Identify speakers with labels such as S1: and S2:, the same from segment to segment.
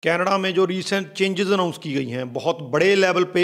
S1: Canada में जो recent changes announce की गई हैं, बहुत बड़े लेवल पे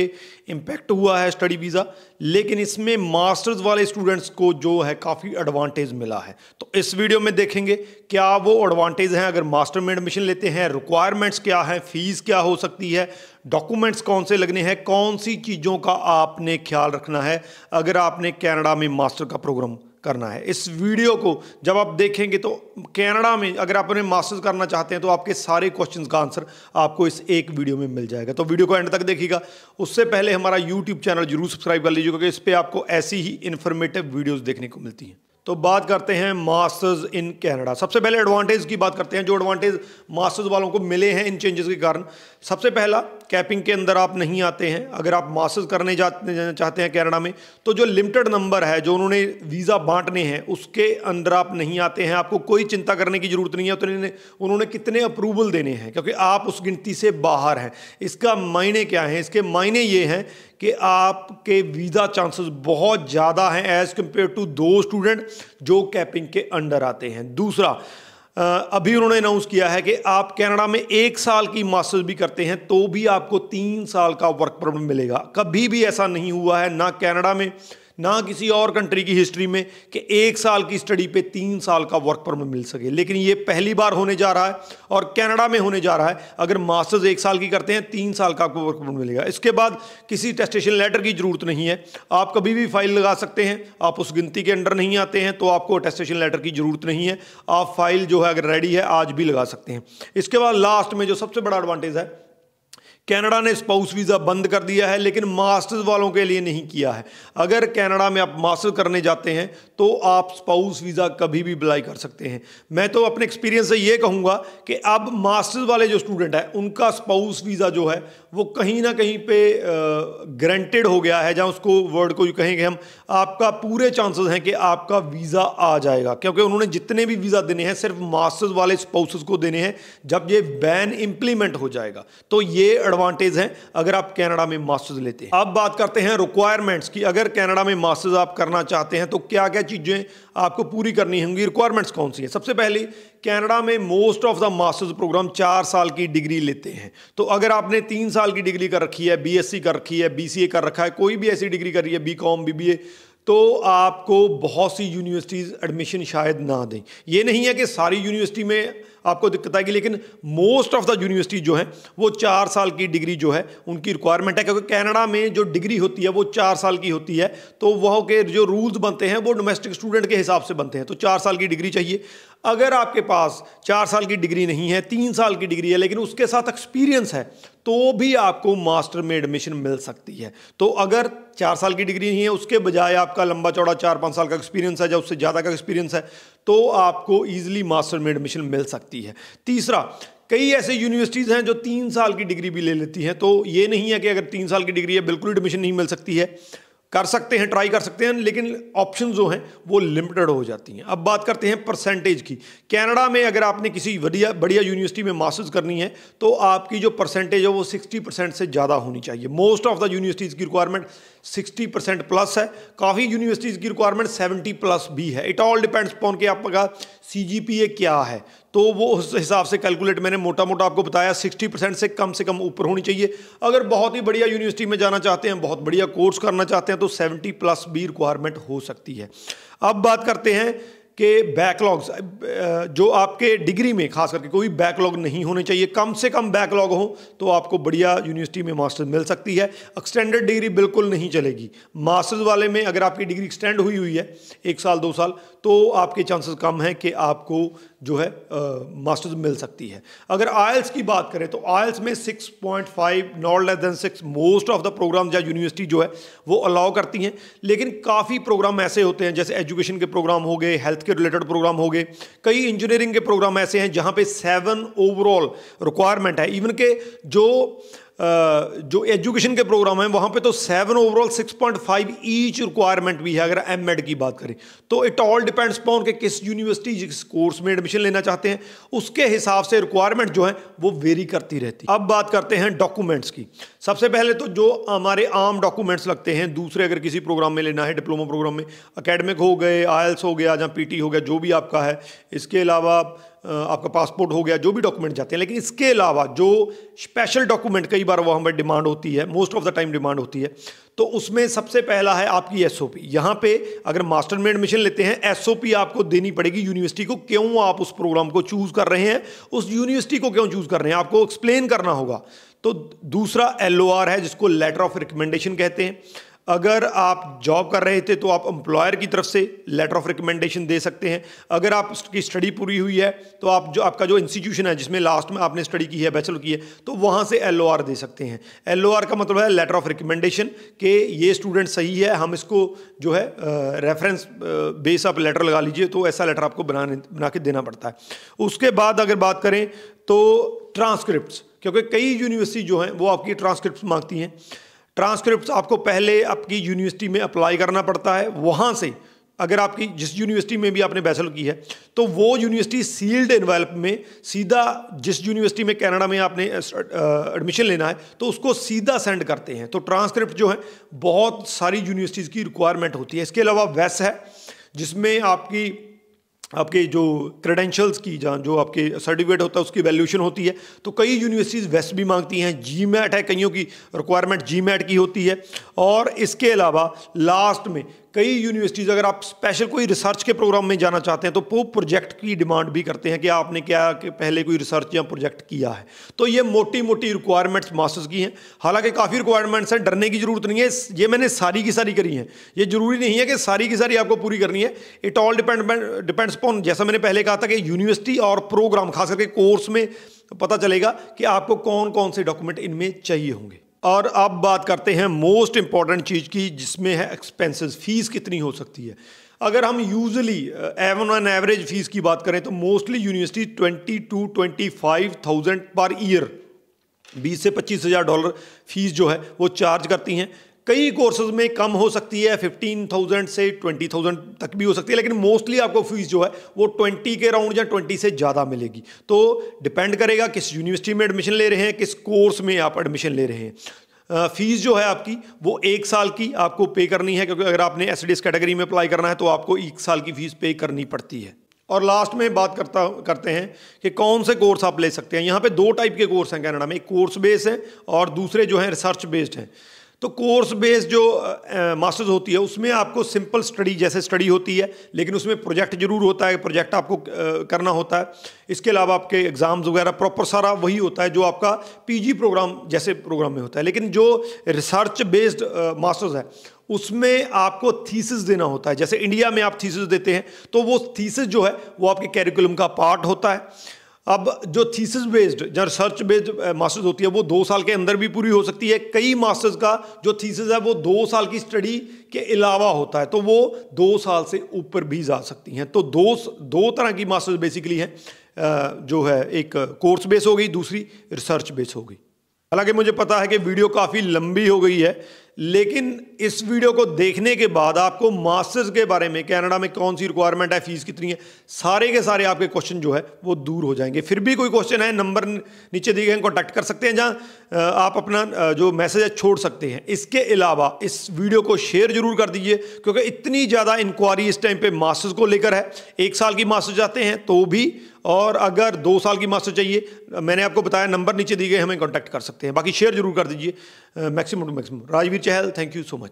S1: इम्पैक्ट हुआ है स्टडी वीज़ा, लेकिन इसमें मास्टर्स वाले स्टूडेंट्स को जो है काफ़ी एडवांटेज मिला है। तो इस वीडियो में देखेंगे क्या वो एडवांटेज हैं अगर मास्टर में एडमिशन लेते हैं, रिक्वायरमेंट्स क्या है, फीस क्या हो सकती है, डॉक्यूमेंट्स कौन से लगने हैं, कौन सी चीज़ों का आपने ख्याल रखना है अगर आपने कनाडा में मास्टर का प्रोग्राम करना है। इस वीडियो को जब आप देखेंगे तो कनाडा में अगर आप मास्टर्स करना चाहते हैं तो आपके सारे क्वेश्चंस का आंसर आपको इस एक वीडियो में मिल जाएगा। तो वीडियो को एंड तक देखिएगा। उससे पहले हमारा यूट्यूब चैनल जरूर सब्सक्राइब कर लीजिए क्योंकि इस पर आपको ऐसी ही इन्फॉर्मेटिव वीडियोस देखने को मिलती हैं। तो बात करते हैं मास्टर्स इन कनाडा। सबसे पहले एडवांटेज की बात करते हैं, जो एडवांटेज मास्टर्स वालों को मिले हैं इन चेंजेस के कारण। सबसे पहला, कैपिंग के अंदर आप नहीं आते हैं। अगर आप मास्टर्स करने चाहते हैं कनाडा में तो जो लिमिटेड नंबर है जो उन्होंने वीज़ा बांटने हैं उसके अंदर आप नहीं आते हैं। आपको कोई चिंता करने की जरूरत नहीं है तो उन्होंने कितने अप्रूवल देने हैं, क्योंकि आप उस गिनती से बाहर हैं। इसका मायने क्या है? इसके मायने ये हैं कि आपके वीज़ा चांसेस बहुत ज़्यादा हैं एज़ कम्पेयर टू दो स्टूडेंट जो कैपिंग के अंडर आते हैं। दूसरा, अभी उन्होंने अनाउंस किया है कि आप कनाडा में 1 साल की मास्टर्स भी करते हैं तो भी आपको 3 साल का वर्क परमिट मिलेगा। कभी भी ऐसा नहीं हुआ है, ना कनाडा में ना किसी और कंट्री की हिस्ट्री में, कि 1 साल की स्टडी पे 3 साल का वर्क परमिट मिल सके। लेकिन ये पहली बार होने जा रहा है और कनाडा में होने जा रहा है। अगर मास्टर्स 1 साल की करते हैं 3 साल का आपको वर्क परमिट मिलेगा। इसके बाद किसी टेस्टेशन लेटर की जरूरत नहीं है, आप कभी भी फाइल लगा सकते हैं। आप उस गिनती के अंडर नहीं आते हैं तो आपको टेस्टेशन लेटर की जरूरत नहीं है। आप फाइल जो है अगर रेडी है आज भी लगा सकते हैं। इसके बाद लास्ट में जो सबसे बड़ा एडवांटेज है, कनाडा ने स्पाउस वीज़ा बंद कर दिया है, लेकिन मास्टर्स वालों के लिए नहीं किया है। अगर कनाडा में आप मास्टर करने जाते हैं तो आप स्पाउस वीज़ा कभी भी अप्लाई कर सकते हैं। मैं तो अपने एक्सपीरियंस से ये कहूँगा कि अब मास्टर्स वाले जो स्टूडेंट हैं उनका स्पाउस वीज़ा जो है वो कहीं ना कहीं पे ग्रांटेड हो गया है, जहाँ उसको वर्ड को कहेंगे हम, आपका पूरे चांसेस हैं कि आपका वीज़ा आ जाएगा, क्योंकि उन्होंने जितने भी वीज़ा देने हैं सिर्फ मास्टर्स वाले स्पाउसेस को देने हैं। जब ये बैन इंप्लीमेंट हो जाएगा तो ये एडवांटेज है अगर आप कनाडा में मास्टर्स लेते हैं। अब बात करते हैं रिक्वायरमेंट्स की। अगर कनाडा में मास्टर्स आप करना चाहते हैं तो क्या क्या चीज़ें आपको पूरी करनी होंगी, रिक्वायरमेंट्स कौन सी हैं? सबसे पहले, कनाडा में most of the masters programme 4 साल की डिग्री लेते हैं। तो अगर आपने 3 साल की डिग्री कर रखी है, बीएससी कर रखी है, बीसीए कर रखा है, कोई भी ऐसी डिग्री कर रही है, बीकॉम, बीबीए, तो आपको बहुत सी यूनिवर्सिटीज़ एडमिशन शायद ना दें। ये नहीं है कि सारी यूनिवर्सिटी में आपको दिक्कत आएगी, लेकिन मोस्ट ऑफ द यूनिवर्सिटी जो है वो 4 साल की डिग्री जो है उनकी रिक्वायरमेंट है, क्योंकि कनाडा में जो डिग्री होती है वो 4 साल की होती है। तो वहाँ के जो रूल्स बनते हैं वो डोमेस्टिक स्टूडेंट के हिसाब से बनते हैं। तो 4 साल की डिग्री चाहिए। अगर आपके पास 4 साल की डिग्री नहीं है, 3 साल की डिग्री है, लेकिन उसके साथ एक्सपीरियंस है, तो भी आपको मास्टर में एडमिशन मिल सकती है। तो अगर 4 साल की डिग्री नहीं है, उसके बजाय आपका लंबा चौड़ा 4-5 साल का एक्सपीरियंस है या उससे ज़्यादा का एक्सपीरियंस है, तो आपको ईजिली मास्टर में एडमिशन मिल सकती है। तीसरा, कई ऐसे यूनिवर्सिटीज़ हैं जो 3 साल की डिग्री भी ले लेती हैं। तो ये नहीं है कि अगर 3 साल की डिग्री है बिल्कुल एडमिशन नहीं मिल सकती है, कर सकते हैं, ट्राई कर सकते हैं, लेकिन ऑप्शन जो हैं वो लिमिटेड हो जाती हैं। अब बात करते हैं परसेंटेज की। कनाडा में अगर आपने किसी बढ़िया यूनिवर्सिटी में मास्टर्स करनी है तो आपकी जो परसेंटेज है वो 60% से ज़्यादा होनी चाहिए। मोस्ट ऑफ द यूनिवर्सिटीज़ की रिक्वायरमेंट 60% प्लस है। काफ़ी यूनिवर्सिटीज़ की रिक्वायरमेंट 70 प्लस भी है। इट ऑल डिपेंड्स अपॉन कि आपका CGPA क्या है, तो वो उस हिसाब से कैलकुलेट मैंने मोटा मोटा आपको बताया। 60% से कम ऊपर होनी चाहिए। अगर बहुत ही बढ़िया यूनिवर्सिटी में जाना चाहते हैं, बहुत बढ़िया कोर्स करना चाहते हैं, तो 70 प्लस भी रिक्वायरमेंट हो सकती है। अब बात करते हैं कि बैकलॉग्स, जो आपके डिग्री में खास करके कोई बैकलॉग नहीं होने चाहिए। कम से कम बैकलॉग हो तो आपको बढ़िया यूनिवर्सिटी में मास्टर्स मिल सकती है। एक्सटेंडेड डिग्री बिल्कुल नहीं चलेगी। मास्टर्स वाले में अगर आपकी डिग्री एक्सटेंड हुई है 1 साल 2 साल, तो आपके चांसेस कम हैं कि आपको जो है मास्टर्स मिल सकती है। अगर आयल्स की बात करें तो आयल्स में 6.5 not less than 6 most of the programme या यूनिवर्सिटी जो है वो अलाउ करती हैं। लेकिन काफ़ी प्रोग्राम ऐसे होते हैं, जैसे एजुकेशन के प्रोग्राम हो गए, हेल्थ के रिलेटेड प्रोग्राम हो गए, कई इंजीनियरिंग के प्रोग्राम ऐसे हैं जहाँ पे 7 ओवरऑल रिक्वायरमेंट है। इवन के जो एजुकेशन के प्रोग्राम हैं वहाँ पे तो 7 ओवरऑल 6.5 ईच रिक्वायरमेंट भी है। अगर एमएड की बात करें तो इट ऑल डिपेंड्स अपॉन कि किस यूनिवर्सिटी जिस कोर्स में एडमिशन लेना चाहते हैं उसके हिसाब से रिक्वायरमेंट जो है वो वेरी करती रहती है। अब बात करते हैं डॉक्यूमेंट्स की। सबसे पहले तो जो हमारे आम डॉक्यूमेंट्स लगते हैं दूसरे अगर किसी प्रोग्राम में लेना है, डिप्लोमा प्रोग्राम में, एकेडमिक हो गए, आयल्स हो गया या पीटी हो गया, जो भी आपका है। इसके अलावा आपका पासपोर्ट हो गया, जो भी डॉक्यूमेंट जाते हैं। लेकिन इसके अलावा जो स्पेशल डॉक्यूमेंट कई बार वहाँ पर डिमांड होती है, most of the time demand होती है, तो उसमें सबसे पहला है आपकी एसओपी। यहाँ पे अगर मास्टर में एडमिशन लेते हैं, एसओपी आपको देनी पड़ेगी यूनिवर्सिटी को, क्यों आप उस प्रोग्राम को चूज कर रहे हैं, उस यूनिवर्सिटी को क्यों चूज कर रहे हैं, आपको एक्सप्लेन करना होगा। तो दूसरा एलओआर है, जिसको लेटर ऑफ रिकमेंडेशन कहते हैं। अगर आप जॉब कर रहे थे तो आप एम्प्लॉयर की तरफ से लेटर ऑफ रिकमेंडेशन दे सकते हैं। अगर आपकी स्टडी पूरी हुई है तो आपका जो इंस्टीट्यूशन है जिसमें लास्ट में आपने स्टडी की है, बैचलर की है, तो वहाँ से एलओआर दे सकते हैं। एलओआर का मतलब है लेटर ऑफ रिकमेंडेशन, कि ये स्टूडेंट सही है, हम इसको जो है रेफरेंस बेस आप लेटर लगा लीजिए, तो ऐसा लेटर आपको बना के देना पड़ता है। उसके बाद अगर बात करें तो ट्रांसक्रिप्ट्स, क्योंकि कई यूनिवर्सिटी जो हैं वो आपकी ट्रांसक्रिप्ट्स मांगती हैं। ट्रांसक्रिप्ट्स आपको पहले आपकी यूनिवर्सिटी में अप्लाई करना पड़ता है, वहाँ से अगर आपकी जिस यूनिवर्सिटी में भी आपने बैचलर की है तो वो यूनिवर्सिटी सील्ड एनवेलप में सीधा, जिस यूनिवर्सिटी में कनाडा में आपने एडमिशन लेना है तो उसको सीधा सेंड करते हैं। तो ट्रांसक्रिप्ट जो है बहुत सारी यूनिवर्सिटीज़ की रिक्वायरमेंट होती है। इसके अलावा वेस है, जिसमें आपके जो क्रेडेंशियल्स की जो आपके सर्टिफिकेट होता है उसकी वैल्यूएशन होती है। तो कई यूनिवर्सिटीज़ वेस्ट भी मांगती हैं। जीमैट है, कईयों की रिक्वायरमेंट जीमैट की होती है। और इसके अलावा लास्ट में कई यूनिवर्सिटीज़, अगर आप स्पेशल कोई रिसर्च के प्रोग्राम में जाना चाहते हैं तो वो प्रोजेक्ट की डिमांड भी करते हैं कि आपने क्या कि पहले कोई रिसर्च या प्रोजेक्ट किया है। तो ये मोटी मोटी रिक्वायरमेंट्स मास्टर्स की हैं। हालांकि काफ़ी रिक्वायरमेंट्स हैं, डरने की जरूरत नहीं है। ये मैंने सारी की सारी करी हैं, ये जरूरी नहीं है कि सारी की सारी आपको पूरी करनी है। इट ऑल डिपेंड्स अपॉन, जैसा मैंने पहले कहा था कि यूनिवर्सिटी और प्रोग्राम, खास करके कोर्स में पता चलेगा कि आपको कौन कौन से डॉक्यूमेंट इनमें चाहिए होंगे। और अब बात करते हैं मोस्ट इंपॉर्टेंट चीज़ की, जिसमें है एक्सपेंसेस, फीस कितनी हो सकती है। अगर हम यूजुअली ऑन एवरेज फीस की बात करें तो mostly university 20 to 25,000 per year, 20 से $25,000 फीस जो है वो चार्ज करती हैं। कई कोर्सेज में कम हो सकती है, 15,000 से 20,000 तक भी हो सकती है, लेकिन मोस्टली आपको फीस जो है वो 20 के राउंड या 20 से ज़्यादा मिलेगी। तो डिपेंड करेगा किस यूनिवर्सिटी में एडमिशन ले रहे हैं, किस कोर्स में आप एडमिशन ले रहे हैं। फीस जो है आपकी वो 1 साल की आपको पे करनी है, क्योंकि अगर आपने एसडीएस कैटेगरी में अप्लाई करना है तो आपको 1 साल की फीस पे करनी पड़ती है। और लास्ट में बात करते हैं कि कौन से कोर्स आप ले सकते हैं। यहाँ पे 2 टाइप के कोर्स हैं कनाडा में, एक कोर्स बेस्ड है और दूसरे जो हैं रिसर्च बेस्ड हैं। तो कोर्स बेस्ड जो मास्टर्स होती है उसमें आपको सिंपल स्टडी जैसे स्टडी होती है, लेकिन उसमें प्रोजेक्ट जरूर होता है, प्रोजेक्ट आपको करना होता है। इसके अलावा आपके एग्जाम्स वगैरह प्रॉपर सारा वही होता है जो आपका पीजी प्रोग्राम जैसे प्रोग्राम में होता है। लेकिन जो रिसर्च बेस्ड मास्टर्स है उसमें आपको थीसिस देना होता है। जैसे इंडिया में आप थीसिस देते हैं तो वो थीसिस जो है वो आपके कैरिकुलम का पार्ट होता है। अब जो थीसिस बेस्ड या रिसर्च बेस्ड मास्टर्स होती है वो 2 साल के अंदर भी पूरी हो सकती है। कई मास्टर्स का जो थीसिस है वो 2 साल की स्टडी के अलावा होता है, तो वो 2 साल से ऊपर भी जा सकती हैं। तो दो तरह की मास्टर्स बेसिकली हैं, जो है एक कोर्स बेस हो गई, दूसरी रिसर्च बेस हो गई। हालांकि मुझे पता है कि वीडियो काफ़ी लंबी हो गई है, लेकिन इस वीडियो को देखने के बाद आपको मास्टर्स के बारे में, कनाडा में कौन सी रिक्वायरमेंट है, फीस कितनी है, सारे के सारे आपके क्वेश्चन जो है वो दूर हो जाएंगे। फिर भी कोई क्वेश्चन है, नंबर नीचे दिए गए कॉन्टैक्ट कर सकते हैं, जहां आप अपना जो मैसेज है छोड़ सकते हैं। इसके अलावा इस वीडियो को शेयर जरूर कर दीजिए, क्योंकि इतनी ज़्यादा इंक्वायरी इस टाइम पे मास्टर्स को लेकर है। 1 साल की मास्टर्स चाहते हैं तो भी, और अगर 2 साल की मास्टर चाहिए, मैंने आपको बताया नंबर नीचे दिए गए, हमें कॉन्टैक्ट कर सकते हैं। बाकी शेयर जरूर कर दीजिए maximum to maximum. Rajveer Chahal, thank you so much.